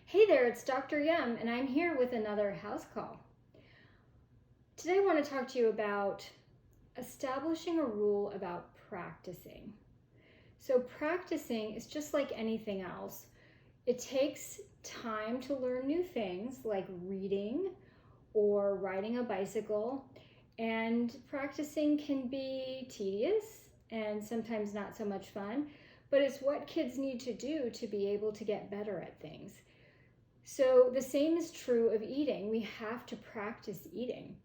Hey there, it's Dr. Yum, and I'm here with another house call. Today I want to talk to you about establishing a rule about practicing. So practicing is just like anything else. It takes time to learn new things like reading or riding a bicycle, and practicing can be tedious and sometimes not so much fun, but it's what kids need to do to be able to get better at things. So the same is true of eating. We have to practice eating.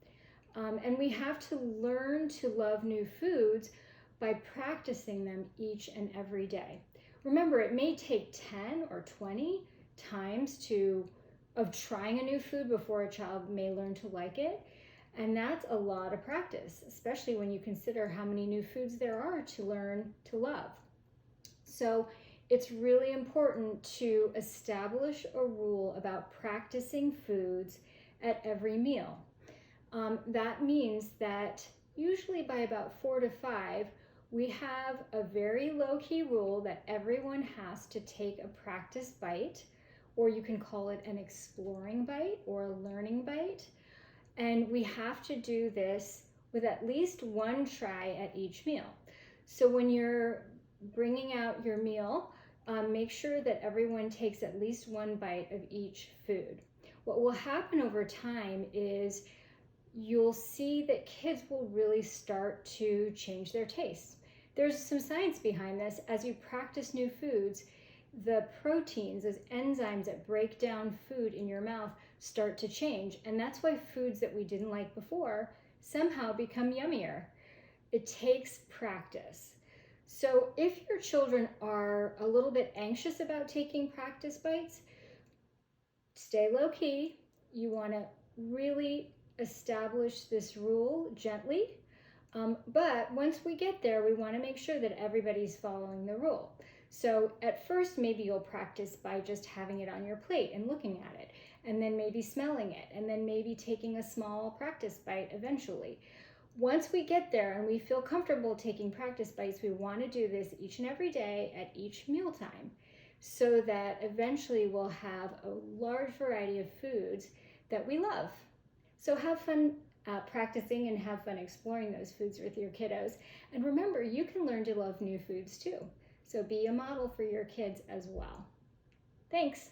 And we have to learn to love new foods by practicing them each and every day. Remember, it may take 10 or 20 times of trying a new food before a child may learn to like it. And that's a lot of practice, especially when you consider how many new foods there are to learn to love. So it's really important to establish a rule about practicing foods at every meal. That means that usually by about 4 to 5, we have a very low-key rule that everyone has to take a practice bite, or you can call it an exploring bite or a learning bite. And we have to do this with at least one try at each meal. So when you're bringing out your meal, make sure that everyone takes at least one bite of each food. What will happen over time is you'll see that kids will really start to change their tastes. There's some science behind this. As you practice new foods, the proteins, those enzymes that break down food in your mouth, start to change. And that's why foods that we didn't like before somehow become yummier. It takes practice. So if your children are a little bit anxious about taking practice bites, stay low key. You want to really establish this rule gently. But once we get there, we want to make sure that everybody's following the rule. So at first, maybe you'll practice by just having it on your plate and looking at it, and then maybe smelling it, and then maybe taking a small practice bite eventually. Once we get there and we feel comfortable taking practice bites, we want to do this each and every day at each mealtime so that eventually we'll have a large variety of foods that we love. So have fun practicing and have fun exploring those foods with your kiddos. And remember, you can learn to love new foods too. So be a model for your kids as well. Thanks.